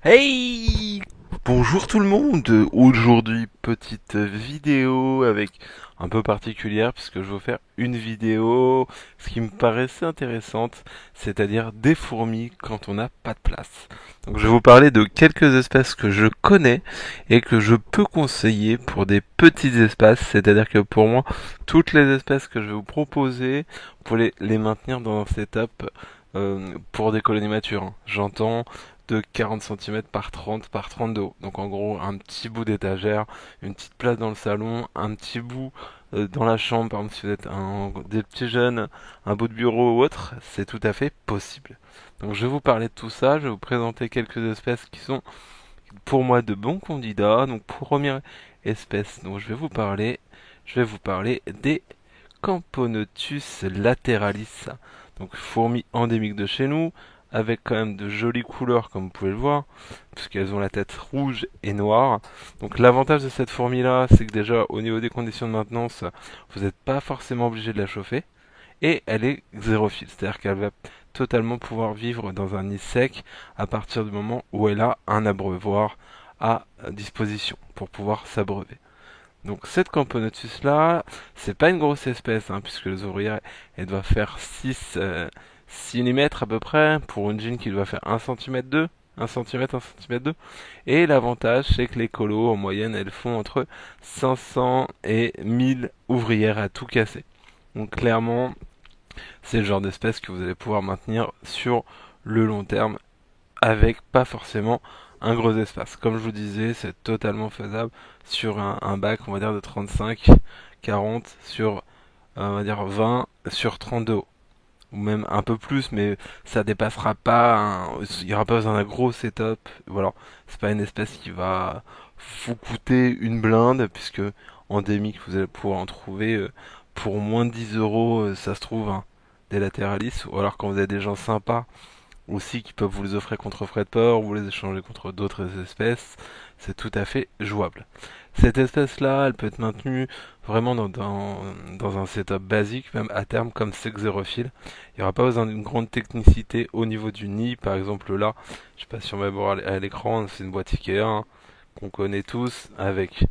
Hey! Bonjour tout le monde! Aujourd'hui, petite vidéo avec un peu particulière puisque je vais vous faire une vidéo ce qui me paraissait intéressante, c'est-à-dire des fourmis quand on n'a pas de place. Donc je vais vous parler de quelques espèces que je connais et que je peux conseiller pour des petits espaces, c'est-à-dire que pour moi, toutes les espèces que je vais vous proposer, vous pouvez les maintenir dans un setup pour des colonies matures, hein. J'entends de 40 centimètres par 30 de haut. Donc en gros, un petit bout d'étagère, une petite place dans le salon, un petit bout dans la chambre, par exemple si vous êtes des petits jeunes, un bout de bureau ou autre, c'est tout à fait possible. Donc je vais vous parler de tout ça, je vais vous présenter quelques espèces qui sont pour moi de bons candidats. Donc première espèce dont je vais vous parler des Camponotus lateralis. Donc fourmis endémiques de chez nous, avec quand même de jolies couleurs comme vous pouvez le voir, puisqu'elles ont la tête rouge et noire. Donc l'avantage de cette fourmi là, c'est que déjà au niveau des conditions de maintenance, vous n'êtes pas forcément obligé de la chauffer, et elle est xérophile, c'est-à-dire qu'elle va totalement pouvoir vivre dans un nid sec à partir du moment où elle a un abreuvoir à disposition pour pouvoir s'abreuver. Donc cette Camponotus là, c'est pas une grosse espèce, hein, puisque les ouvrières, elle doit faire 6 mm à peu près, pour une jean qui doit faire 1 cm 2. Et l'avantage, c'est que les colos, en moyenne, elles font entre 500 et 1000 ouvrières à tout casser. Donc clairement, c'est le genre d'espèce que vous allez pouvoir maintenir sur le long terme avec pas forcément un gros espace. Comme je vous disais, c'est totalement faisable sur un bac, on va dire, de 35, 40 sur, on va dire, 20 sur 32 haut. Ou même un peu plus, mais ça dépassera pas, il n'y aura pas besoin d'un gros setup. Voilà, c'est pas une espèce qui va vous coûter une blinde, puisque endémique, vous allez pouvoir en trouver pour moins de 10 euros, ça se trouve, hein, des lateralis. Ou alors quand vous avez des gens sympas aussi qui peuvent vous les offrir contre frais de port ou les échanger contre d'autres espèces, c'est tout à fait jouable. Cette espèce-là, elle peut être maintenue vraiment dans un setup basique, même à terme, comme c'est xérophile. Il n'y aura pas besoin d'une grande technicité au niveau du nid. Par exemple, là, je sais pas si on va voir à l'écran, c'est une boîte Ikea, hein, qu'on connaît tous, avec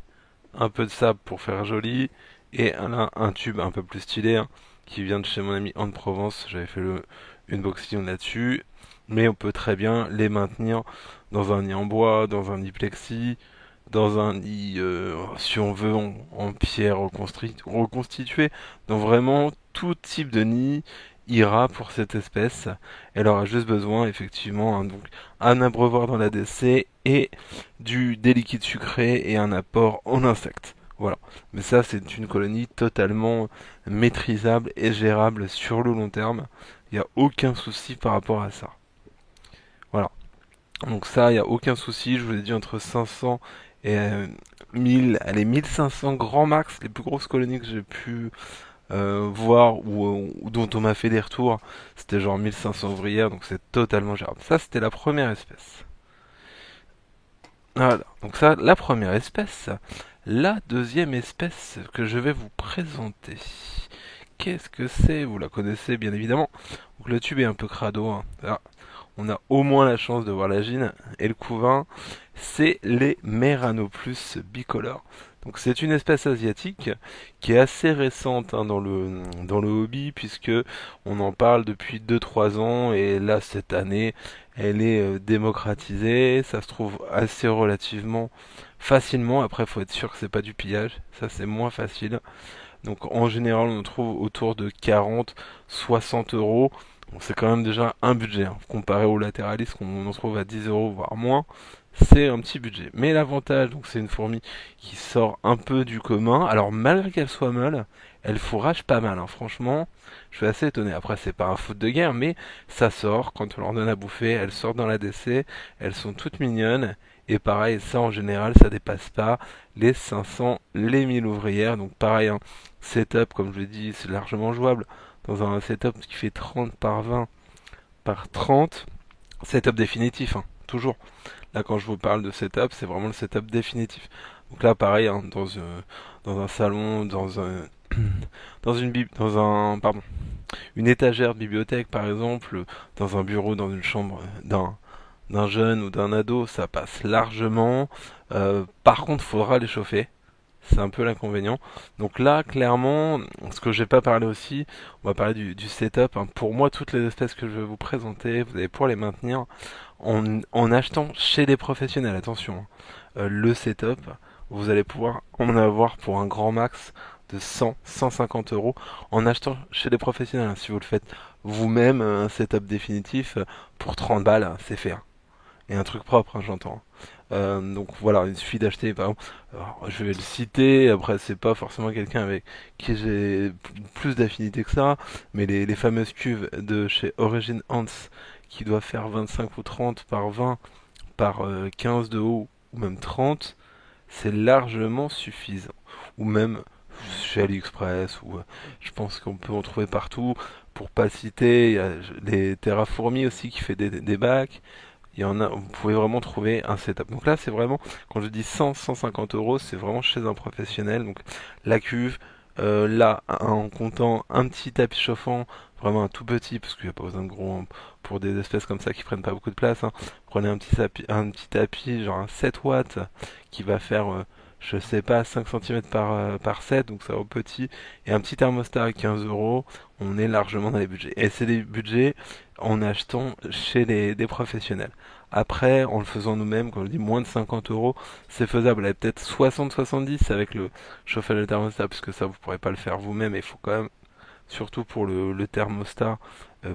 un peu de sable pour faire joli, et un tube un peu plus stylé, hein, qui vient de chez mon ami Anne Provence. J'avais fait une boxing là-dessus, mais on peut très bien les maintenir dans un nid en bois, dans un nid plexi, dans un nid, si on veut, en pierre reconstituée. Donc vraiment, tout type de nid ira pour cette espèce. Elle aura juste besoin, effectivement, hein, donc un abreuvoir dans la DC et des liquides sucrés et un apport en insectes. Voilà. Mais ça, c'est une colonie totalement maîtrisable et gérable sur le long terme. Il n'y a aucun souci par rapport à ça. Voilà. Donc ça, il n'y a aucun souci. Je vous ai dit entre 500 et 1000, allez, 1500 grand max, les plus grosses colonies que j'ai pu voir ou dont on m'a fait des retours, c'était genre 1500 ouvrières, donc c'est totalement gérable. Ça, c'était la première espèce. Voilà, donc ça, la première espèce. La deuxième espèce que je vais vous présenter. Qu'est-ce que c'est? Vous la connaissez bien évidemment. Donc le tube est un peu crado, hein. Là, on a au moins la chance de voir la gine et le couvain. C'est les Meranoplus bicolores. Donc c'est une espèce asiatique qui est assez récente, hein, dans le hobby, puisque on en parle depuis 2 3 ans, et là cette année elle est démocratisée. Ça se trouve assez relativement facilement. Après, faut être sûr que c'est pas du pillage, ça c'est moins facile. Donc en général, on en trouve autour de 40, 60 euros. Donc c'est quand même déjà un budget, hein. Comparé au Lateralis qu'on en trouve à 10 euros voire moins, c'est un petit budget. Mais l'avantage, donc c'est une fourmi qui sort un peu du commun. Alors malgré qu'elle soit molle, elle fourrage pas mal, hein. Franchement, je suis assez étonné. Après, c'est pas un foot de guerre, mais ça sort quand on leur donne à bouffer. Elles sortent dans la DC, elles sont toutes mignonnes. Et pareil, ça en général, ça dépasse pas les 500, les 1000 ouvrières. Donc pareil, hein, setup, comme je l'ai dit, c'est largement jouable. Dans un setup qui fait 30 par 20 par 30, setup définitif, hein, toujours. Là, quand je vous parle de setup, c'est vraiment le setup définitif. Donc là, pareil, hein, dans un salon, dans un, pardon, une étagère de bibliothèque, par exemple, dans un bureau, dans une chambre d'un jeune ou d'un ado, ça passe largement. Par contre, faudra les chauffer. C'est un peu l'inconvénient. Donc là, clairement, ce que j'ai pas parlé aussi, on va parler du setup, hein. Pour moi, toutes les espèces que je vais vous présenter, vous allez pouvoir les maintenir en achetant chez des professionnels. Attention, hein. Le setup, vous allez pouvoir en avoir pour un grand max de 100-150 euros en achetant chez des professionnels, hein. Si vous le faites vous-même, un setup définitif, pour 30 balles, hein, c'est fait, hein. Et un truc propre, hein, j'entends. Donc voilà, il suffit d'acheter, par exemple, alors, je vais le citer, après c'est pas forcément quelqu'un avec qui j'ai plus d'affinité que ça, mais les fameuses cuves de chez Origin Ants qui doivent faire 25 ou 30 par 20 par 15 de haut, ou même 30, c'est largement suffisant. Ou même chez AliExpress, ou je pense qu'on peut en trouver partout. Pour pas citer, il y a les Terrafourmis aussi qui fait des bacs. Il y en a, vous pouvez vraiment trouver un setup. Donc là, c'est vraiment, quand je dis 100-150 euros, c'est vraiment chez un professionnel. Donc la cuve, là, en comptant un petit tapis chauffant, vraiment un tout petit, parce qu'il n'y a pas besoin de gros, hein, pour des espèces comme ça qui prennent pas beaucoup de place, hein. Prenez un petit tapis, genre un 7 watts, qui va faire, je sais pas, 5 cm par 7, donc ça va au petit, et un petit thermostat à 15 euros, on est largement dans les budgets. Et c'est des budgets en achetant chez des professionnels. Après, en le faisant nous-mêmes, quand je dis moins de 50 euros, c'est faisable. Et peut-être 60-70 avec le chauffage de thermostat, parce que ça, vous pourrez pas le faire vous-même. Il faut quand même, surtout pour le thermostat,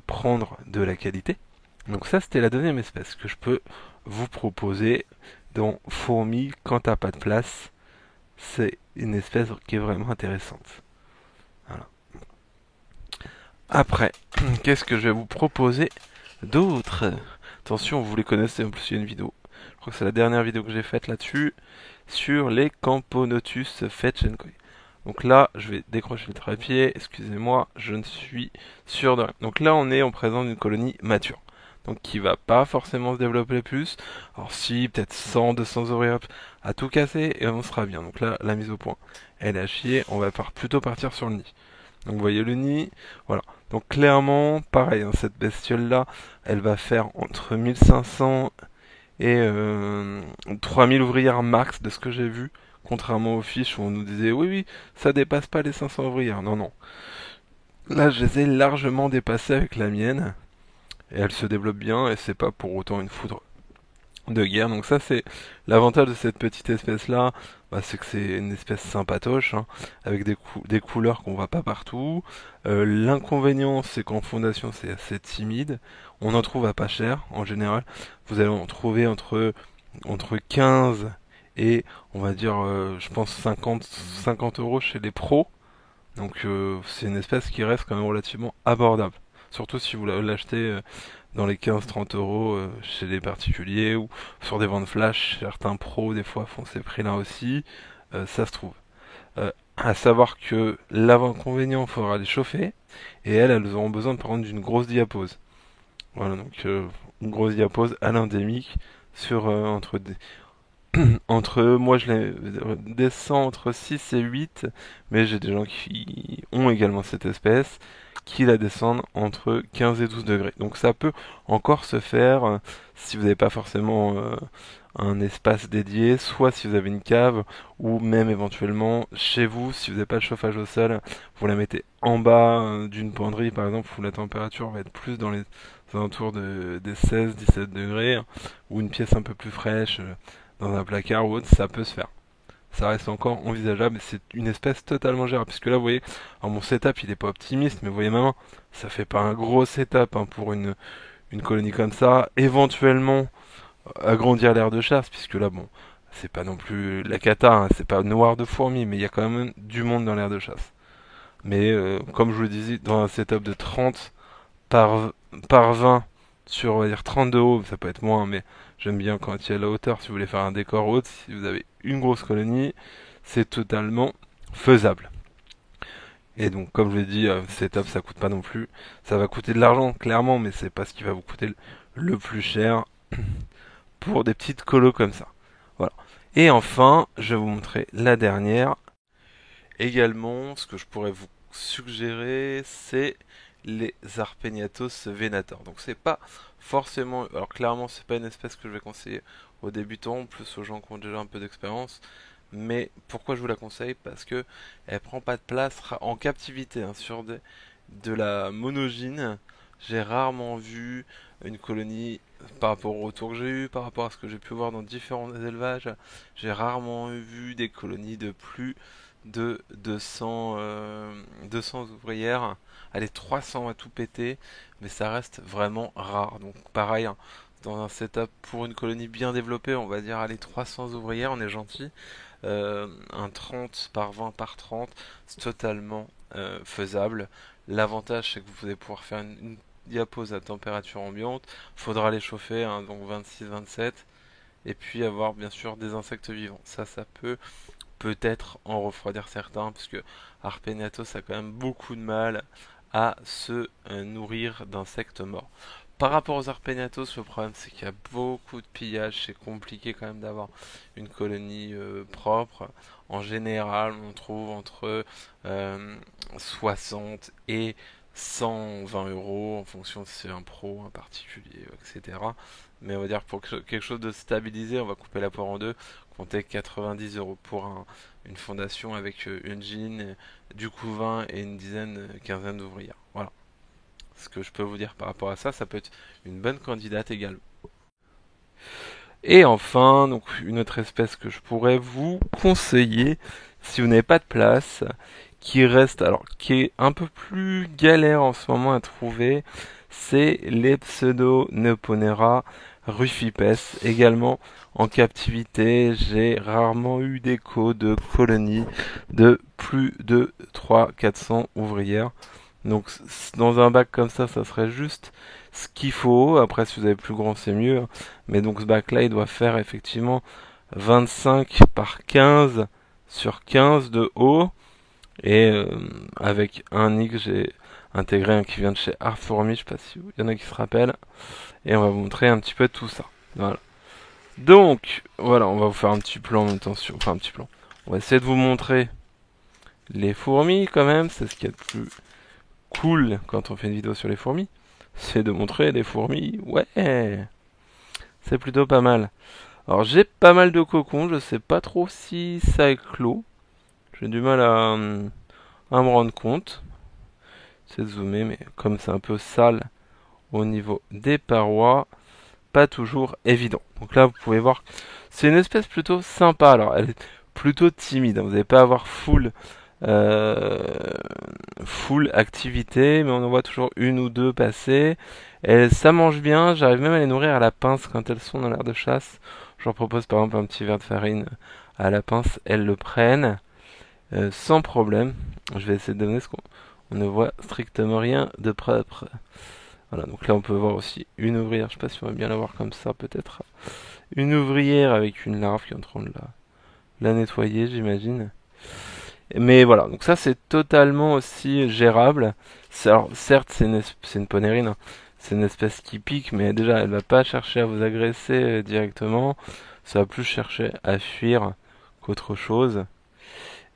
prendre de la qualité. Donc ça, c'était la deuxième espèce que je peux vous proposer dans fourmis quand t'as pas de place. C'est une espèce qui est vraiment intéressante. Voilà. Après, qu'est-ce que je vais vous proposer d'autre? Attention, vous les connaissez, en plus il y a une vidéo. Je crois que c'est la dernière vidéo que j'ai faite là-dessus, sur les Camponotus fetchenkoi. Donc là, je vais décrocher le trépied, excusez-moi, je ne suis sûr de rien. Donc là, on est en présence d'une colonie mature. Donc qui va pas forcément se développer plus. Alors si, peut-être 100-200 oreilles à tout casser, et on sera bien. Donc là, la mise au point, elle a chié, on va plutôt partir sur le nid. Donc vous voyez le nid, voilà. Donc clairement, pareil, hein, cette bestiole-là, elle va faire entre 1500 et 3000 ouvrières max de ce que j'ai vu, contrairement aux fiches où on nous disait oui, oui, ça dépasse pas les 500 ouvrières. Non, non. Là, je les ai largement dépassées avec la mienne, et elle se développe bien, et c'est pas pour autant une foudre de guerre. Donc ça, c'est l'avantage de cette petite espèce là, bah, c'est que c'est une espèce sympatoche, hein, avec des couleurs qu'on voit pas partout. L'inconvénient, c'est qu'en fondation c'est assez timide. On en trouve à pas cher en général. Vous allez en trouver entre 15 et on va dire je pense 50 euros chez les pros. Donc c'est une espèce qui reste quand même relativement abordable. Surtout si vous l'achetez dans les 15-30 euros chez les particuliers ou sur des ventes flash. Certains pros des fois font ces prix-là aussi. Ça se trouve. À savoir que l'inconvénient, il faudra les chauffer et elles auront besoin de prendre d'une grosse diapose. Voilà, donc une grosse diapose à l'endémique sur entre moi je les descends entre 6 et 8, mais j'ai des gens qui ont également cette espèce, qui la descendent entre 15 et 12 degrés. Donc ça peut encore se faire si vous n'avez pas forcément un espace dédié, soit si vous avez une cave, ou même éventuellement chez vous, si vous n'avez pas de chauffage au sol, vous la mettez en bas d'une penderie par exemple, où la température va être plus dans les alentours des 16-17 degrés, hein, ou une pièce un peu plus fraîche. Dans un placard ou autre, ça peut se faire. Ça reste encore envisageable, c'est une espèce totalement gérable. Puisque là, vous voyez, alors mon setup, il est pas optimiste, mais vous voyez ma main, ça fait pas un gros setup, hein, pour une colonie comme ça. Éventuellement, agrandir l'aire de chasse, puisque là, bon, c'est pas non plus la cata, hein, c'est pas noir de fourmis, mais il y a quand même du monde dans l'aire de chasse. Mais comme je vous le disais, dans un setup de 30 par, par 20 sur, on va dire, 30 de haut, ça peut être moins, mais j'aime bien quand il y a la hauteur, si vous voulez faire un décor haute, si vous avez une grosse colonie, c'est totalement faisable. Et donc, comme je l'ai dit, setup, ça coûte pas non plus. Ça va coûter de l'argent, clairement, mais c'est pas ce qui va vous coûter le plus cher pour des petites colos comme ça. Voilà. Et enfin, je vais vous montrer la dernière. Également, ce que je pourrais vous suggérer, c'est les Arpegnathos venator. Donc c'est pas forcément, alors clairement c'est pas une espèce que je vais conseiller aux débutants, plus aux gens qui ont déjà un peu d'expérience. Mais pourquoi je vous la conseille? Parce que elle prend pas de place en captivité, hein, de la monogyne. J'ai rarement vu une colonie par rapport au retour que j'ai eu, par rapport à ce que j'ai pu voir dans différents élevages. J'ai rarement vu des colonies de plus de 200 ouvrières. Allez, 300 à tout péter, mais ça reste vraiment rare. Donc pareil, hein, dans un setup pour une colonie bien développée, on va dire allez 300 ouvrières, on est gentil. Un 30 par 20 par 30, c'est totalement faisable. L'avantage, c'est que vous allez pouvoir faire une diapose à température ambiante. Faudra les chauffer, hein, donc 26-27. Et puis avoir bien sûr des insectes vivants. Ça peut peut-être en refroidir certains, puisque Harpeniatos a quand même beaucoup de mal à se nourrir d'insectes morts. Par rapport aux Harpeniatos, le problème c'est qu'il y a beaucoup de pillage, c'est compliqué quand même d'avoir une colonie propre. En général, on trouve entre 60 et 120 euros en fonction si c'est un pro, un particulier, etc. Mais on va dire pour quelque chose de stabilisé, on va couper la poire en deux, compter 90 euros pour une fondation avec une gine, du couvain et une quinzaine d'ouvrières. Voilà. Ce que je peux vous dire par rapport à ça, ça peut être une bonne candidate également. Et enfin, donc une autre espèce que je pourrais vous conseiller si vous n'avez pas de place, qui reste, alors qui est un peu plus galère en ce moment à trouver, c'est les Pseudo-Neponera rufipes, également en captivité. J'ai rarement eu d'écho de colonies de plus de 300-400 ouvrières. Donc dans un bac comme ça serait juste ce qu'il faut. Après, si vous avez plus grand, c'est mieux, hein. Mais donc ce bac là, il doit faire effectivement 25 par 15 sur 15 de haut. Et avec un nid que j'ai intégré, un qui vient de chez Artformy, je sais pas si il y en a qui se rappellent. Et on va vous montrer un petit peu tout ça. Voilà. Donc, voilà, on va vous faire un petit plan en même temps enfin un petit plan. On va essayer de vous montrer les fourmis quand même, c'est ce qu'il y a de plus cool quand on fait une vidéo sur les fourmis. C'est de montrer les fourmis. Ouais, c'est plutôt pas mal. Alors j'ai pas mal de cocons, je sais pas trop si ça éclot. J'ai du mal à me rendre compte. C'est de zoomer, mais comme c'est un peu sale au niveau des parois, pas toujours évident. Donc là, vous pouvez voir, c'est une espèce plutôt sympa. Alors, elle est plutôt timide, hein. Vous n'allez pas avoir euh, full activité, mais on en voit toujours une ou deux passer. Et ça mange bien. J'arrive même à les nourrir à la pince quand elles sont dans l'air de chasse. Je leur propose par exemple un petit verre de farine à la pince, elles le prennent sans problème. Je vais essayer de donner ce qu'on on ne voit strictement rien de propre. Voilà, donc là on peut voir aussi une ouvrière, je sais pas si on va bien la voir comme ça peut-être. Une ouvrière avec une larve qui est en train de la nettoyer, j'imagine. Mais voilà, donc ça c'est totalement aussi gérable. Alors certes c'est une ponérine, hein. C'est une espèce qui pique, mais déjà elle va pas chercher à vous agresser directement. Ça va plus chercher à fuir qu'autre chose.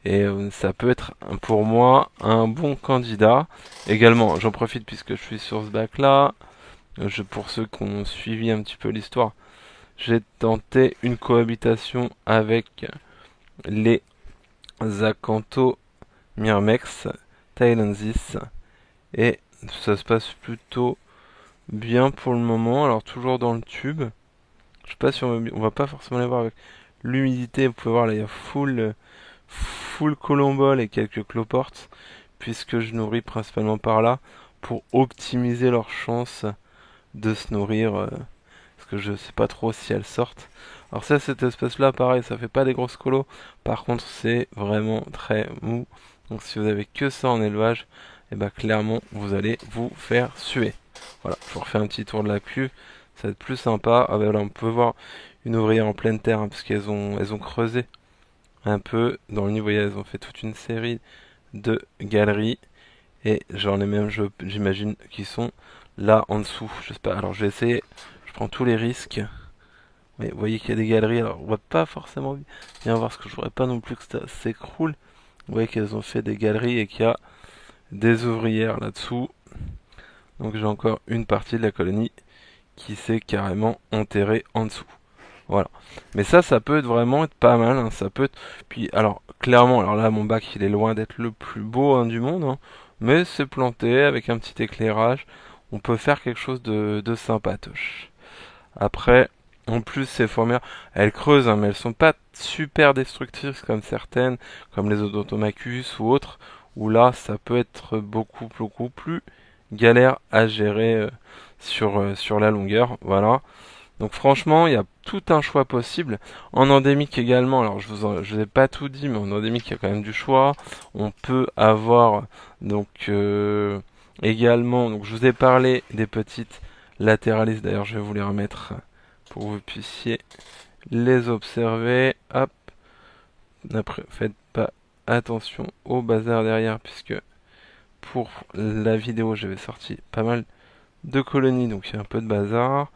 Et ça peut être pour moi un bon candidat. Également, j'en profite puisque je suis sur ce bac là. Pour ceux qui ont suivi un petit peu l'histoire, j'ai tenté une cohabitation avec les Acantho Myrmex thailandsis. Et ça se passe plutôt bien pour le moment. Alors toujours dans le tube. Je sais pas si on va pas forcément les voir avec l'humidité. Vous pouvez voir là, il y a full colombole et quelques cloportes, puisque je nourris principalement par là pour optimiser leurs chances de se nourrir, parce que je sais pas trop si elles sortent. Alors ça, cette espèce là, pareil, ça fait pas des grosses colos, par contre c'est vraiment très mou, donc si vous avez que ça en élevage, et bah clairement vous allez vous faire suer. Voilà, je vous refais un petit tour de la cuve, ça va être plus sympa. Ah bah là on peut voir une ouvrière en pleine terre, hein, parce elles ont creusé un peu dans le niveau. Ils ont fait toute une série de galeries et j'en ai même, j'imagine, qui sont là en dessous. Je sais pas. Alors je vais essayer. Je prends tous les risques. Mais vous voyez qu'il y a des galeries. Alors on va pas forcément bien voir, ce que je voudrais pas non plus que ça s'écroule. Vous voyez qu'elles ont fait des galeries et qu'il y a des ouvrières là-dessous. Donc j'ai encore une partie de la colonie qui s'est carrément enterré en dessous. Voilà. Mais ça peut être vraiment être pas mal, hein. Ça peut être... Puis, alors, clairement, alors là, mon bac, il est loin d'être le plus beau, hein, du monde, hein. Mais c'est planté avec un petit éclairage. On peut faire quelque chose de sympatoche. Après, en plus, ces fourmilières, elles creusent, hein, mais elles sont pas super destructrices comme certaines, comme les Odontomachus ou autres, où là, ça peut être beaucoup plus galère à gérer sur la longueur. Voilà. Donc franchement, il y a tout un choix possible. En endémique également, alors je vous ai pas tout dit, mais en endémique, il y a quand même du choix. On peut avoir donc également, donc je vous ai parlé des petites latéralistes. D'ailleurs, je vais vous les remettre pour que vous puissiez les observer. Hop. Après, faites pas attention au bazar derrière, puisque pour la vidéo, j'avais sorti pas mal de colonies, donc il y a un peu de bazar.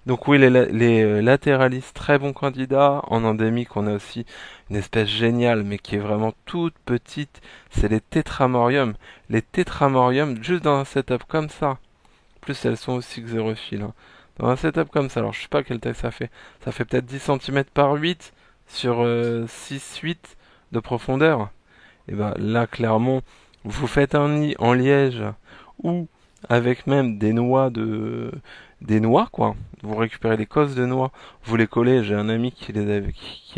Donc oui, les latéralistes, très bons candidats. En endémique, on a aussi une espèce géniale, mais qui est vraiment toute petite. C'est les tétramoriums. Les tétramoriums, juste dans un setup comme ça. En plus, elles sont aussi xérophiles, hein. Dans un setup comme ça, alors je sais pas quelle taille ça fait. Ça fait peut-être 10 cm par 8 sur 6-8 de profondeur. Et ben là, clairement, vous faites un nid en liège ou avec même des noix, quoi. Vous récupérez les cosses de noix, vous les collez. J'ai un ami qui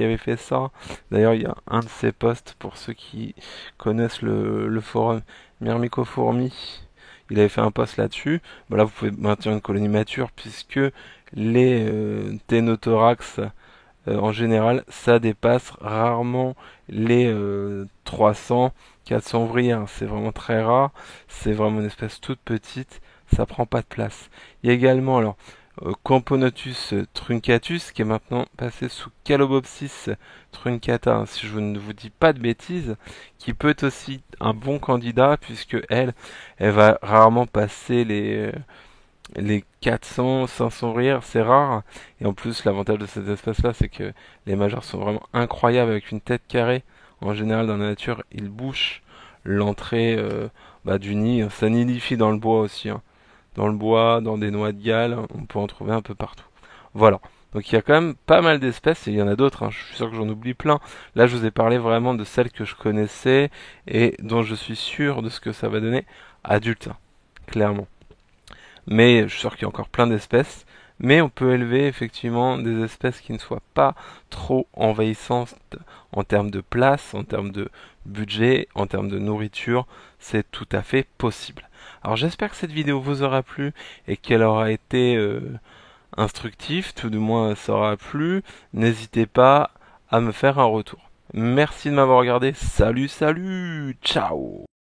avait fait ça. D'ailleurs, il y a un de ses posts pour ceux qui connaissent le forum Myrmicofourmi. Il avait fait un post là-dessus. Bah là, vous pouvez maintenir une colonie mature puisque les Ténothorax en général, ça dépasse rarement les 300, 400 ouvriers, hein. C'est vraiment très rare. C'est vraiment une espèce toute petite. Ça prend pas de place. Il y a également alors Camponotus truncatus qui est maintenant passé sous Calobopsis truncata, hein, si je ne vous dis pas de bêtises, qui peut être aussi un bon candidat puisque elle va rarement passer les 400, 500 rires, c'est rare. Et en plus, l'avantage de cette espèce-là, c'est que les majeurs sont vraiment incroyables avec une tête carrée. En général, dans la nature, ils bouchent l'entrée du nid. Ça nidifie dans le bois aussi, hein. Dans le bois, dans des noix de Galles, on peut en trouver un peu partout. Voilà. Donc il y a quand même pas mal d'espèces et il y en a d'autres, hein. Je suis sûr que j'en oublie plein. Là, je vous ai parlé vraiment de celles que je connaissais et dont je suis sûr de ce que ça va donner adulte, hein, clairement. Mais je suis sûr qu'il y a encore plein d'espèces. Mais on peut élever effectivement des espèces qui ne soient pas trop envahissantes en termes de place, en termes de budget, en termes de nourriture. C'est tout à fait possible. Alors j'espère que cette vidéo vous aura plu et qu'elle aura été instructive, tout du moins ça aura plu. N'hésitez pas à me faire un retour. Merci de m'avoir regardé. Salut, ciao!